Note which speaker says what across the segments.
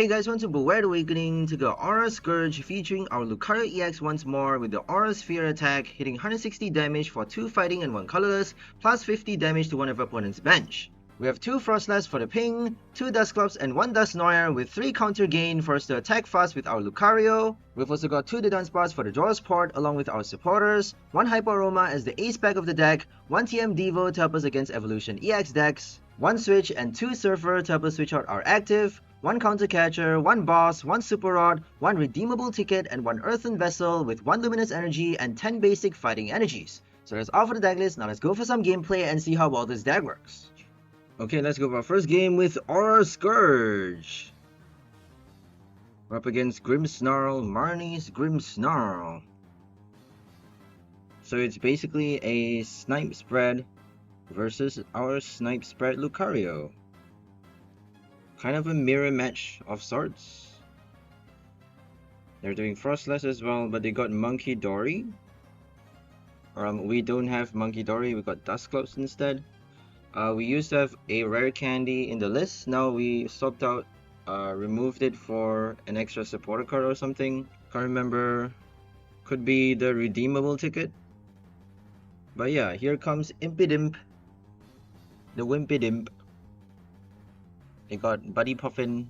Speaker 1: Hey guys, welcome to Beware the Awakening. Took a Aura Scourge featuring our Lucario EX once more with the Aura Sphere attack, hitting 160 damage for 2 fighting and 1 colorless, plus 50 damage to one of opponent's bench. We have 2 Froslass for the ping, 2 Dusclops and 1 Dusknoir with 3 counter gain for us to attack fast with our Lucario. We've also got 2 Dudunsparce for the draw support along with our supporters, 1 Hyper Aroma as the ace pack of the deck, 1 TM Devo to help us against Evolution EX decks, 1 Switch and 2 Surfer to help us switch out our active, 1 Counter Catcher, 1 Boss, 1 Super Rod, 1 Redeemable Ticket, and 1 Earthen Vessel with 1 Luminous Energy and 10 basic fighting energies. So that's all for the deck list. Now let's go for some gameplay and see how well this deck works. Okay, let's go for our first game with Aura Scourge. We're up against Grimmsnarl, Marnie's Grimmsnarl. So it's basically a snipe spread versus our snipe spread Lucario. Kind of a mirror match of sorts. They're doing Froslass as well, but they got Monkey Dory. We don't have Monkey Dory, we got Dusclops instead. We used to have a rare candy in the list. Now we swapped out, removed it for an extra supporter card or something. Can't remember. Could be the Redeemable Ticket. But yeah, here comes Impidimp. The Wimpidimp. We got Buddy-Buddy Poffin.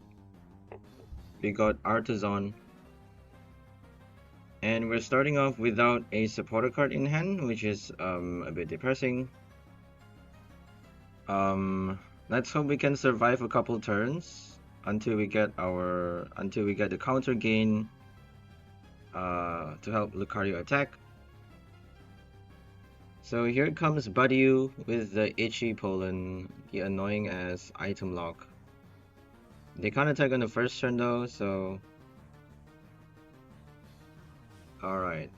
Speaker 1: We got Artazon. And we're starting off without a supporter card in hand, which is a bit depressing. Let's hope we can survive a couple turns until we get the counter gain to help Lucario attack. So here comes Buddy with the itchy pollen, the annoying ass item lock. They can't attack on the first turn though, so alright.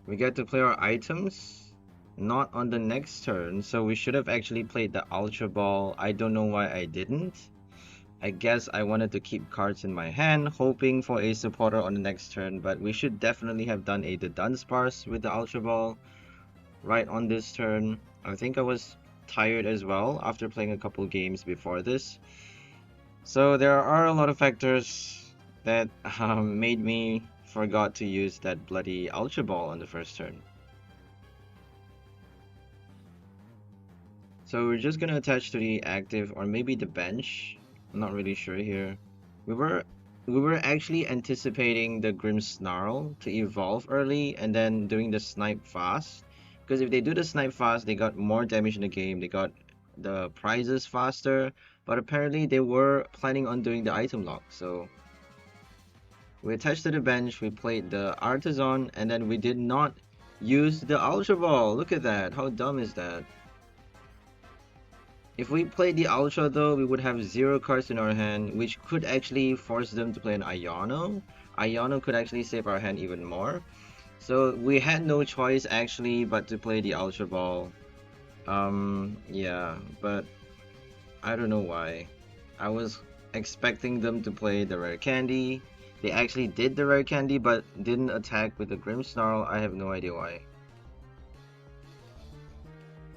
Speaker 1: We get to play our items not on the next turn, so we should have actually played the Ultra Ball. I don't know why I didn't. I guess I wanted to keep cards in my hand, hoping for a supporter on the next turn, but we should definitely have done a Dudunsparce with the Ultra Ball right on this turn. I think I was tired as well after playing a couple games before this. So there are a lot of factors that made me forgot to use that bloody Ultra Ball on the first turn. So we're just gonna attach to the active or maybe the bench. I'm not really sure here. We were actually anticipating the Grimmsnarl to evolve early and then doing the snipe fast. Because if they do the snipe fast, they got more damage in the game. They got the prizes faster. But apparently they were planning on doing the item lock. So we attached to the bench, we played the Artazon, and then we did not use the Ultra Ball. Look at that. How dumb is that? If we played the Ultra though, we would have 0 cards in our hand, which could actually force them to play an Iono. Iono could actually save our hand even more. So we had no choice actually but to play the Ultra Ball. Yeah, but I don't know why. I was expecting them to play the rare candy. They actually did the rare candy but didn't attack with the Grimmsnarl. I have no idea why.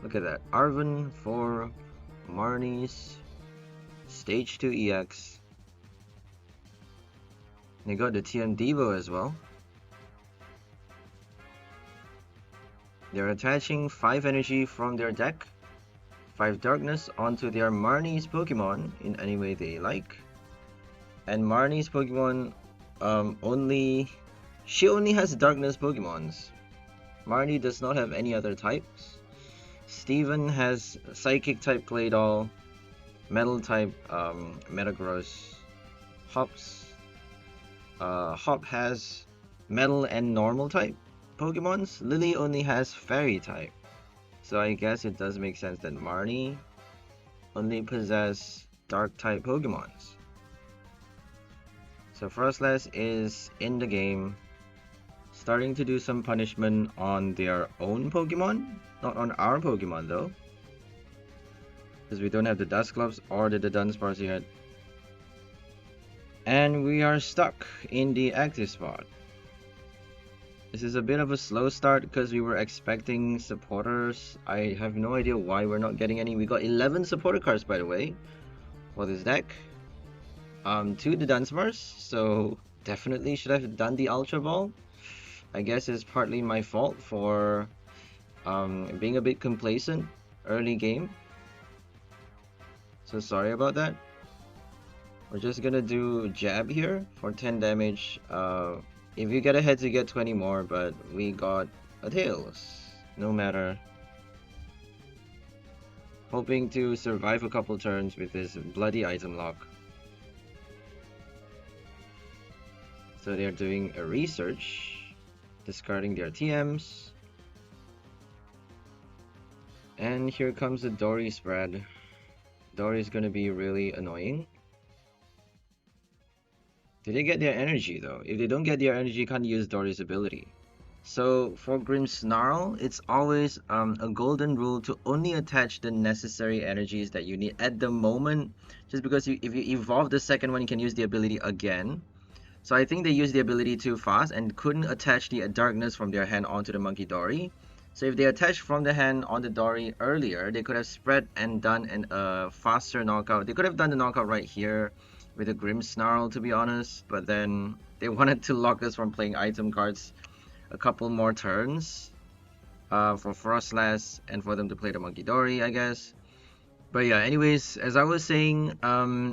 Speaker 1: Look at that. Arven for Marnie's Stage 2 EX. They got the TM Devo as well. They're attaching 5 energy from their deck, 5 darkness onto their Marnie's Pokemon in any way they like. And Marnie's Pokemon she only has darkness Pokemons. Marnie does not have any other types. Steven has Psychic type Claydol, Metal type Metagross. Hop has Metal and Normal type Pokemons. Lily only has Fairy type. So I guess it does make sense that Marnie only possesses Dark type Pokemons. So Froslass is in the game, starting to do some punishment on their own Pokemon. Not on our Pokemon though, because we don't have the Dusclops or the Dunsparce yet. And we are stuck in the active spot. This is a bit of a slow start because we were expecting supporters. I have no idea why we're not getting any. We got 11 supporter cards by the way for this deck. to the Dunsparce, so definitely should have done the Ultra Ball. I guess it's partly my fault for being a bit complacent early game. So sorry about that. We're just gonna do jab here for 10 damage. If you get a heads, you get 20 more, but we got a tails. No matter. Hoping to survive a couple turns with this bloody item lock. So they're doing a research, discarding their TMs. And here comes the Dory spread. Dory's gonna be really annoying. Did they get their energy though? If they don't get their energy, you can't use Dory's ability. So for Grimmsnarl, it's always a golden rule to only attach the necessary energies that you need at the moment. Just because if you evolve the second one, you can use the ability again. So I think they used the ability too fast and couldn't attach the darkness from their hand onto the Monkey Dory. So if they attached from the hand on the Dory earlier, they could have spread and done a faster knockout. They could have done the knockout right here with a Grimmsnarl, to be honest. But then they wanted to lock us from playing item cards a couple more turns for Froslass and for them to play the Monkey Dory, I guess. But yeah, anyways, as I was saying,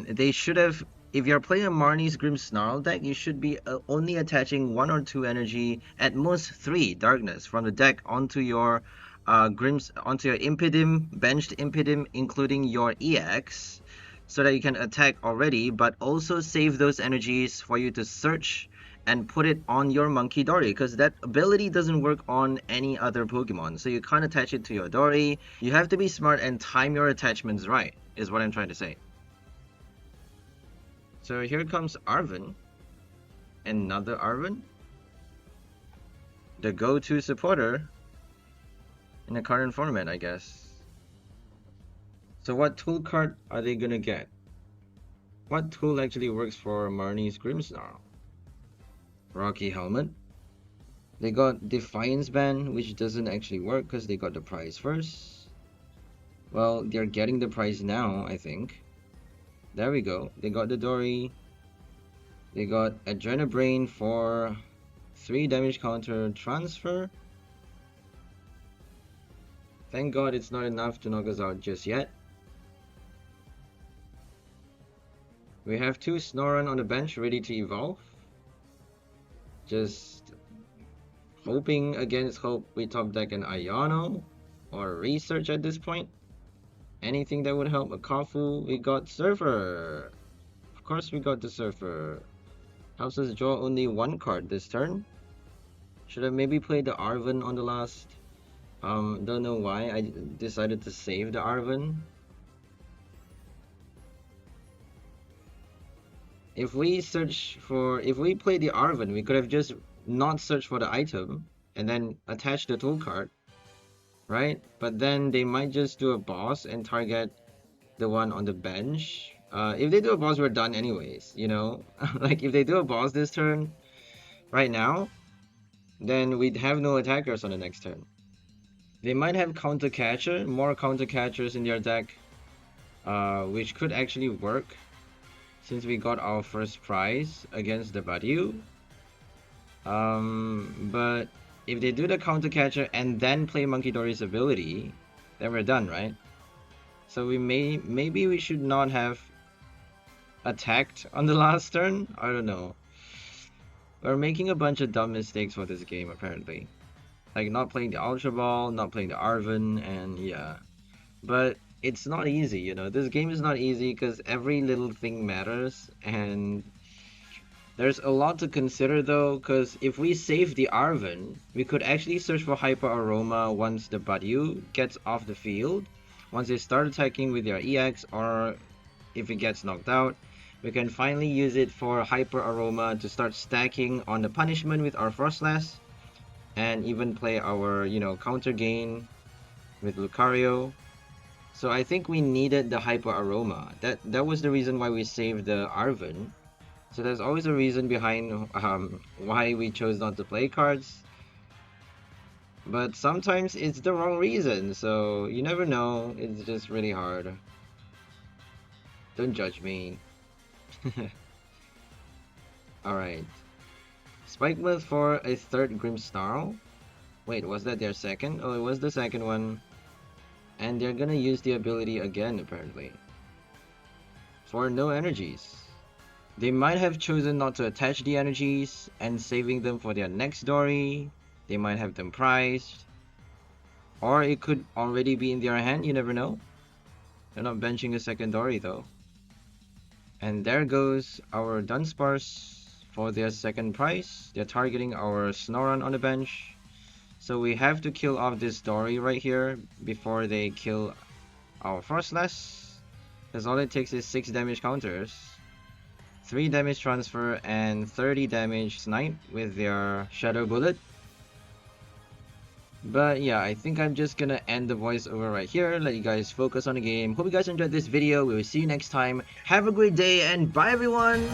Speaker 1: they should have, if you're playing a Marnie's Grimmsnarl deck, you should be only attaching 1 or 2 energy, at most 3 darkness from the deck onto your onto your Impidim, benched Impidim, including your EX, so that you can attack already, but also save those energies for you to search and put it on your Monkey Dory, because that ability doesn't work on any other Pokemon, so you can't attach it to your Dory. You have to be smart and time your attachments right, is what I'm trying to say. So here comes Arven, another Arven, the go-to supporter in the current format, I guess. So what tool card are they gonna get? What tool actually works for Marnie's Grimmsnarl? Rocky Helmet. They got Defiance Band, which doesn't actually work because they got the prize first. Well, they're getting the prize now, I think. There we go. They got the Dory. They got Adrenabrain for 3 damage counter transfer. Thank God it's not enough to knock us out just yet. We have 2 Snorunt on the bench ready to evolve. Just hoping against hope we top deck an Iono or research at this point. Anything that would help a Kofu. We got Surfer. Of course we got the Surfer. Helps us draw only 1 card this turn. Should have maybe played the Arven on the last. Don't know why I decided to save the Arven. If we play the Arven, we could have just not searched for the item and then attach the tool card, right? But then they might just do a boss and target the one on the bench. If they do a boss, we're done anyways, you know? Like, if they do a boss this turn, right now, then we'd have no attackers on the next turn. They might have counter catcher, more counter catchers in their deck, which could actually work. Since we got our first prize against the Buddy-Buddy. But if they do the counter catcher and then play Monkey Dory's ability, then we're done, right? So maybe we should not have attacked on the last turn. I don't know. We're making a bunch of dumb mistakes for this game apparently. Like not playing the Ultra Ball, not playing the Arven, and yeah. But it's not easy, you know. This game is not easy because every little thing matters, and there's a lot to consider though, because if we save the Arven, we could actually search for Hyper Aroma once the Buddy-Buddy gets off the field. Once they start attacking with their EX, or if it gets knocked out, we can finally use it for Hyper Aroma to start stacking on the punishment with our Froslass, and even play our, you know, Counter Gain with Lucario. So I think we needed the Hyper Aroma. That was the reason why we saved the Arven. So there's always a reason behind why we chose not to play cards. But sometimes it's the wrong reason, so you never know. It's just really hard. Don't judge me. Alright. Spike Mouth for a third Grimmsnarl. Wait, was that their second? Oh, it was the second one. And they're gonna use the ability again, apparently. For no energies. They might have chosen not to attach the energies and saving them for their next Dory. They might have them prized. Or it could already be in their hand, you never know. They're not benching a second Dory though. And there goes our Dunsparce for their second prize. They're targeting our Snorunt on the bench. So we have to kill off this Dory right here before they kill our Froslass. Because all it takes is 6 damage counters, 3 damage transfer, and 30 damage snipe with their Shadow Bullet. But yeah, I think I'm just gonna end the voiceover right here, let you guys focus on the game. Hope you guys enjoyed this video. We will see you next time. Have a great day and bye everyone!